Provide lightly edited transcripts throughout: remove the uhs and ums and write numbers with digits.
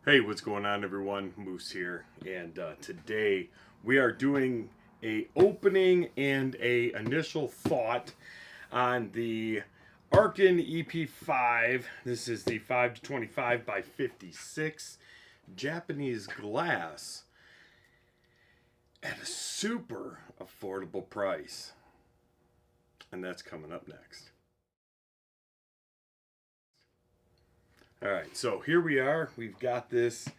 Hey, what's going on, everyone? Moose here, and today we are doing a opening and a initial thought on the Arken EP-5. This is the 5 to 25 by 56 Japanese glass at a super affordable price, and that's coming up next. All right, so here we are. We've got this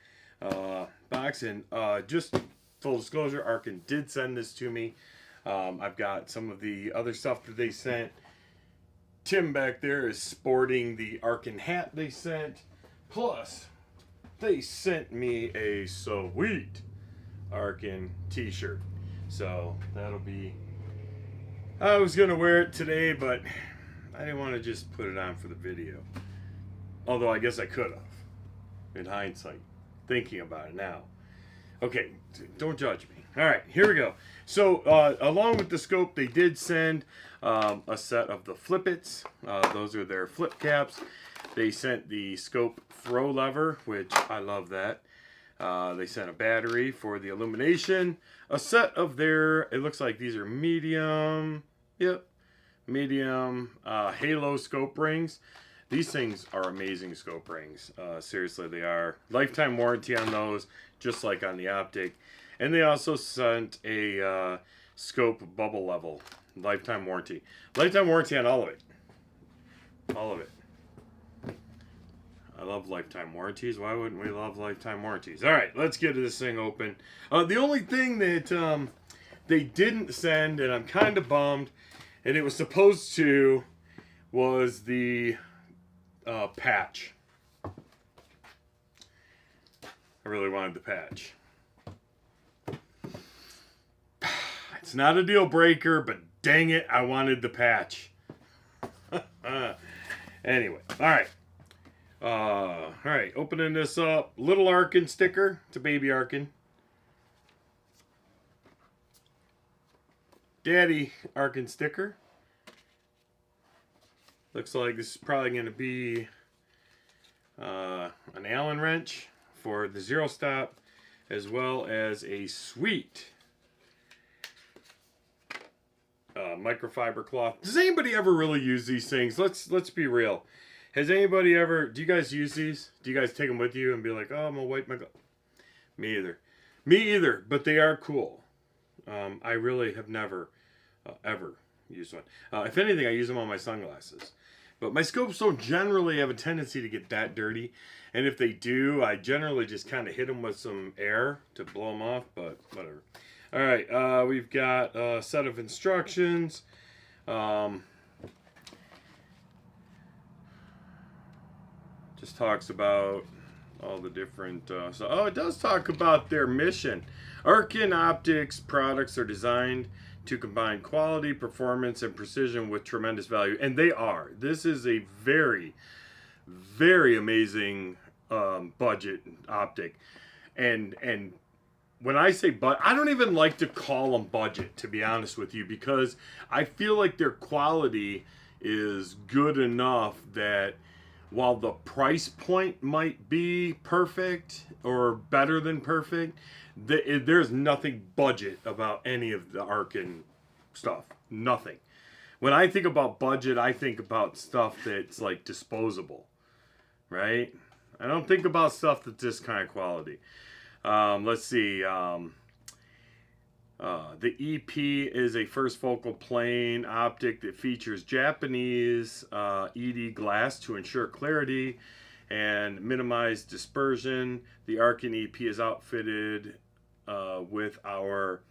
box, and just full disclosure, Arken did send this to me. I've got some of the other stuff that they sent. Tim back there is sporting the Arken hat they sent. Plus, they sent me a sweet Arken t-shirt. So that'll be... I was going to wear it today, but I didn't want to just put it on for the video. Although I guess I could have, in hindsight, thinking about it now. Okay, don't judge me. All right, here we go. So, along with the scope, they did send a set of the flippets. Those are their flip caps. They sent the scope throw lever, which I love that. They sent a battery for the illumination. A set of their, it looks like these are medium, medium halo scope rings. These things are amazing scope rings. Seriously, they are. Lifetime warranty on those, just like on the optic. And they also sent a scope bubble level. Lifetime warranty. Lifetime warranty on all of it. All of it. I love lifetime warranties. Why wouldn't we love lifetime warranties? All right, let's get this thing open. The only thing that they didn't send, and I'm kind of bummed, and it was supposed to, was the... patch. I really wanted the patch. It's not a deal breaker, but dang it, I wanted the patch. Anyway, all right, opening this up. Little Arken sticker. It's a baby Arken. Daddy Arken sticker. Looks like this is probably going to be an Allen wrench for the zero stop, as well as a sweet microfiber cloth. Does anybody ever really use these things? Let's be real. Has anybody ever? Do you guys use these? Do you guys take them with you and be like, oh, I'm gonna wipe my? Me either. Me either. But they are cool. I really have never ever used one. If anything, I use them on my sunglasses. But my scopes don't generally have a tendency to get that dirty. And if they do, I generally just kind of hit them with some air to blow them off, but whatever. All right, we've got a set of instructions. Just talks about all the different... oh, it does talk about their mission. Arken Optics products are designed to combine quality, performance, and precision with tremendous value. And they are. This is a very, very amazing budget optic. And when I say I don't even like to call them budget, to be honest with you, because I feel like their quality is good enough that while the price point might be perfect or better than perfect, there's nothing budget about any of the Arken stuff. Nothing. When I think about budget, I think about stuff that's like disposable, right? I don't think about stuff that's this kind of quality. Let's see. The EP is a first focal plane optic that features Japanese ED glass to ensure clarity and minimize dispersion. The Arken EP is outfitted with our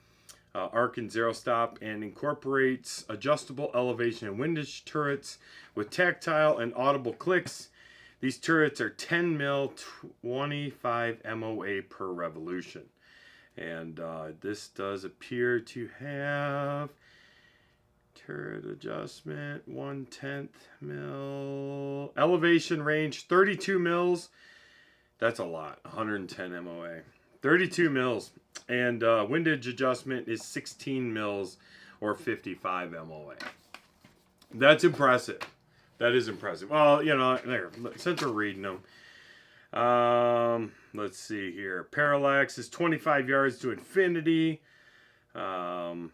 Arken Zero Stop and incorporates adjustable elevation and windage turrets with tactile and audible clicks. These turrets are 10 mil, 25 MOA per revolution. And this does appear to have turret adjustment, 1/10 mil. Elevation range, 32 mils. That's a lot, 110 MOA. 32 mils. And windage adjustment is 16 mils or 55 MOA. That's impressive. That is impressive. Well, you know, there, since we're reading them. Let's see here. Parallax is 25 yards to infinity. And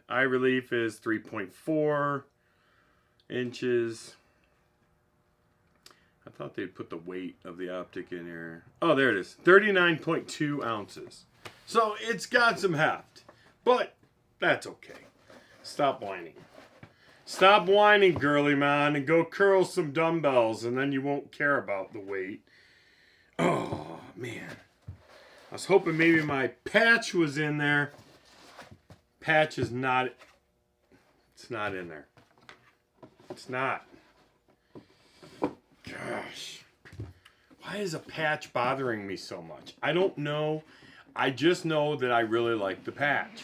eye relief is 3.4 inches. I thought they'd put the weight of the optic in here. Oh, there it is. 39.2 ounces. So it's got some heft, but that's okay. Stop whining. Stop whining, girly man, and go curl some dumbbells, and then you won't care about the weight. Oh, man. I was hoping maybe my patch was in there. Patch is not. It's not in there. It's not. Gosh. Why is a patch bothering me so much? I don't know. I just know that I really like the patch.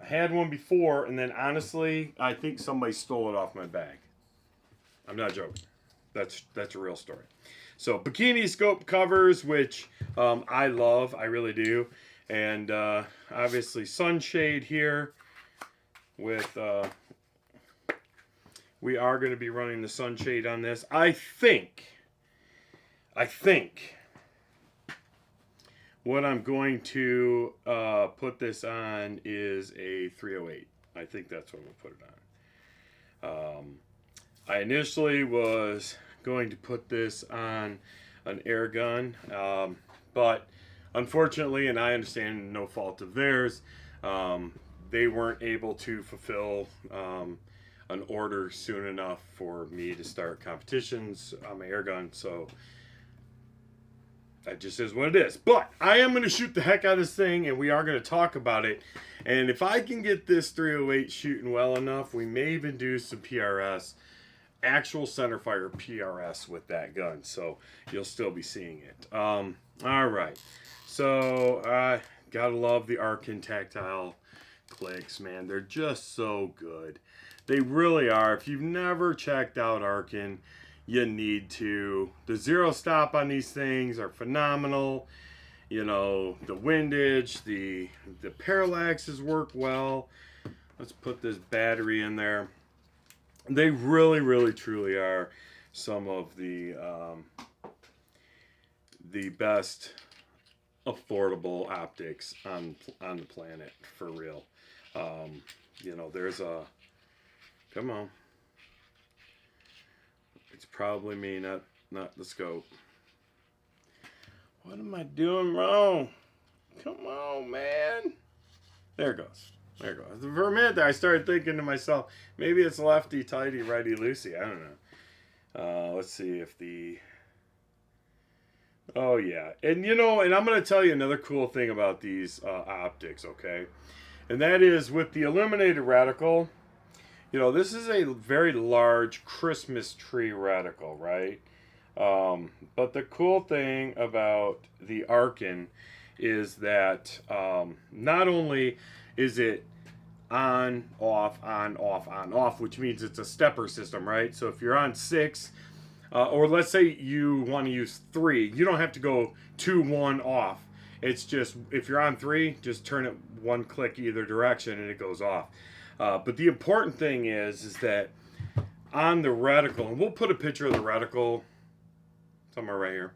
I had one before, and then honestly, I think somebody stole it off my bag. I'm not joking. That's a real story. So bikini scope covers, which I love, I really do, and obviously sunshade here. With we are going to be running the sunshade on this. I think what I'm going to put this on is a 308. I think that's what we'll put it on. I initially was going to put this on an air gun, but unfortunately, and I understand no fault of theirs, they weren't able to fulfill an order soon enough for me to start competitions on my air gun, so that just is what it is. But I am going to shoot the heck out of this thing, and we are going to talk about it. And if I can get this 308 shooting well enough, we may even do some PRS, actual centerfire PRS with that gun. So you'll still be seeing it. All right. So I gotta love the Arken tactile clicks, man. They're just so good. They really are. If you've never checked out Arken, you need to. The zero stop on these things are phenomenal. You know, the windage, the parallaxes work well. Let's put this battery in there. They really, really, truly are some of the best affordable optics on the planet, for real. You know, there's a, come on. It's probably me, not the scope. What am I doing wrong? Come on, man. There it goes. There it goes. For a minute there, I started thinking to myself, maybe it's lefty tighty, righty loosey. I don't know. Let's see if the... Oh, yeah. And, you know, and I'm going to tell you another cool thing about these optics, okay? And that is with the illuminated reticle, you know, this is a very large Christmas tree reticle, right? But the cool thing about the Arken is that not only is it on, off, which means it's a stepper system, right? So if you're on 6, or let's say you want to use 3, you don't have to go 2, 1, off. It's just, if you're on 3, just turn it one click either direction and it goes off. But the important thing is that on the reticle, and we'll put a picture of the reticle somewhere right here.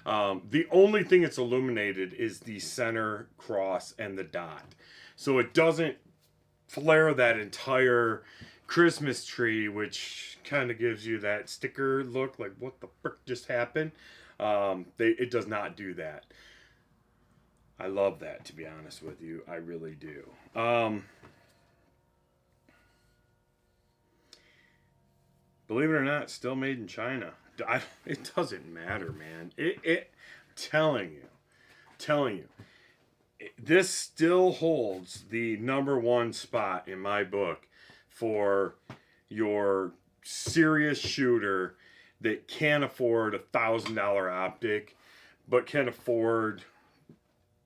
The only thing that's illuminated is the center cross and the dot. So it doesn't flare that entire Christmas tree, which kind of gives you that sticker look, like what the frick just happened. It does not do that. I love that, to be honest with you. I really do. Believe it or not, still made in China. It doesn't matter, man. Telling you, this still holds the #1 spot in my book for your serious shooter that can't afford a $1,000 optic, but can afford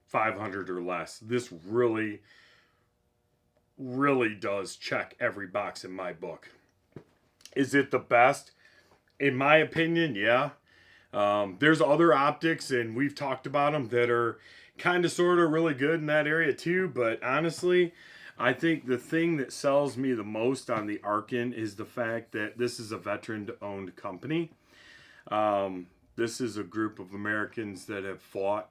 500 or less. This really, really does check every box in my book. Is it the best? In my opinion, yeah. There's other optics, and we've talked about them, that are kind of sort of really good in that area too, but honestly, I think the thing that sells me the most on the Arken is the fact that this is a veteran-owned company. This is a group of Americans that have fought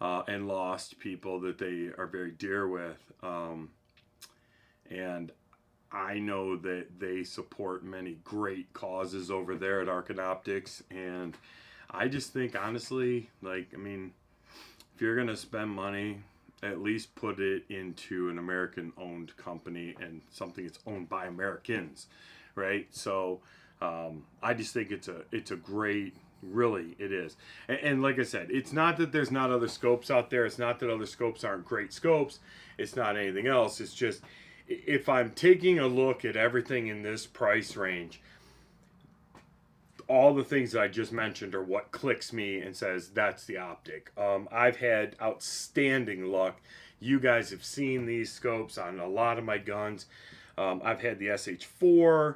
and lost people that they are very dear with. And I know that they support many great causes over there at Arken Optics. And I just think, honestly, like, I mean, if you're going to spend money, at least put it into an American-owned company and something that's owned by Americans, right? So I just think it's a great, really, it is. And like I said, it's not that there's not other scopes out there. It's not that other scopes aren't great scopes. It's not anything else. It's just, if I'm taking a look at everything in this price range, all the things that I just mentioned are what clicks me and says that's the optic. I've had outstanding luck. You guys have seen these scopes on a lot of my guns. I've had the SH4,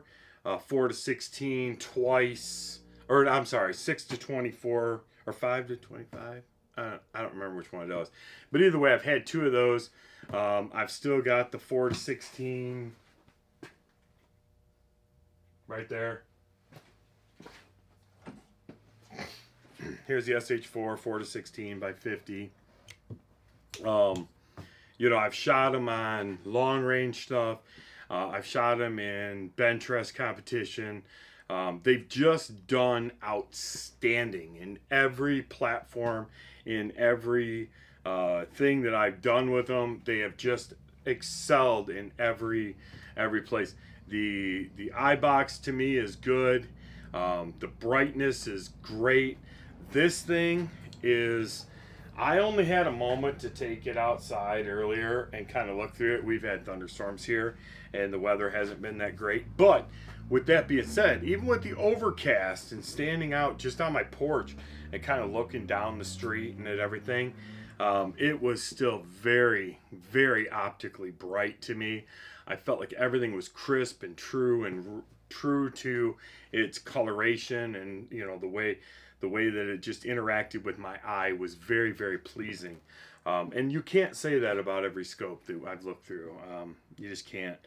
4 to 16 twice, or I'm sorry, 6 to 24 or 5 to 25. I don't remember which one it was, but either way, I've had 2 of those. I've still got the 4 to 16 right there. Here's the SH4 4 to 16 by 50. You know, I've shot them on long range stuff. I've shot them in bench rest competition. They've just done outstanding in every platform, in every thing that I've done with them. They have just excelled in every place. The eye box to me is good. The brightness is great. This thing is, I only had a moment to take it outside earlier and kind of look through it. We've had thunderstorms here and the weather hasn't been that great. But with that being said, even with the overcast and standing out just on my porch and kind of looking down the street and at everything, it was still very, very optically bright to me. I felt like everything was crisp and true to its coloration, and you know, the way that it just interacted with my eye was very, very pleasing. And you can't say that about every scope that I've looked through. You just can't.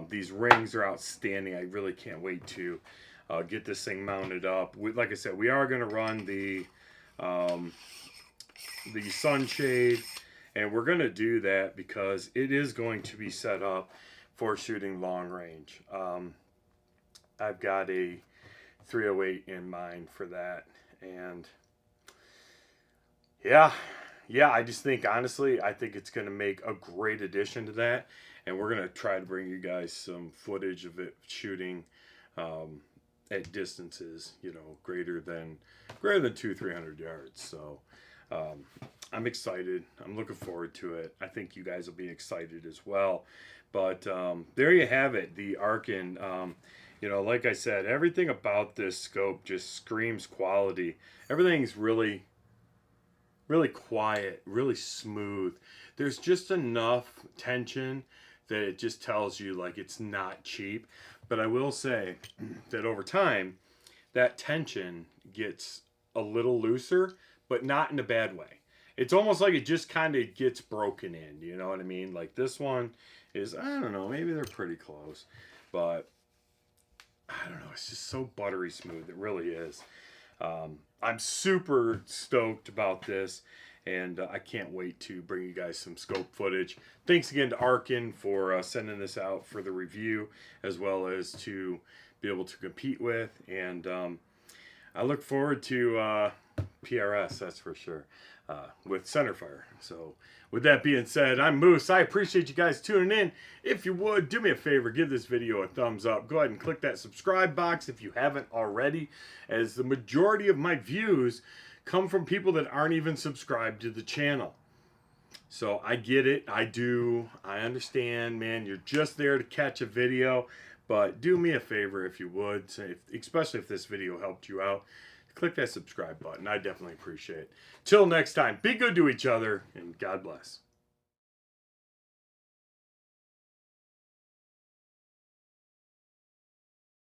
These rings are outstanding. I really can't wait to get this thing mounted up. Like I said, we are going to run the sunshade, and we're going to do that because it is going to be set up for shooting long range. I've got a 308 in mind for that, and yeah, I just think, honestly, I think it's going to make a great addition to that, and we're going to try to bring you guys some footage of it shooting at distances, you know, greater than 200-300 yards. So I'm excited. I'm looking forward to it. I think you guys will be excited as well. But there you have it, the Arken. You know, like I said, everything about this scope just screams quality. Everything's really, really quiet, really smooth. There's just enough tension that it just tells you, like, it's not cheap. But I will say that over time, that tension gets a little looser, but not in a bad way. It's almost like it just kind of gets broken in, you know what I mean? Like this one is, I don't know, maybe they're pretty close, but I don't know, it's just so buttery smooth. It really is. I'm super stoked about this, and I can't wait to bring you guys some scope footage. Thanks again to Arken for sending this out for the review, as well as to be able to compete with. And I look forward to PRS, that's for sure, with centerfire. So with that being said, I'm Moose. I appreciate you guys tuning in. If you would, do me a favor, give this video a thumbs up. Go ahead and click that subscribe box if you haven't already, as the majority of my views come from people that aren't even subscribed to the channel. So I get it. I do. I understand, man. You're just there to catch a video. But do me a favor if you would, especially if this video helped you out. Click that subscribe button. I definitely appreciate it. Till next time, be good to each other, and God bless.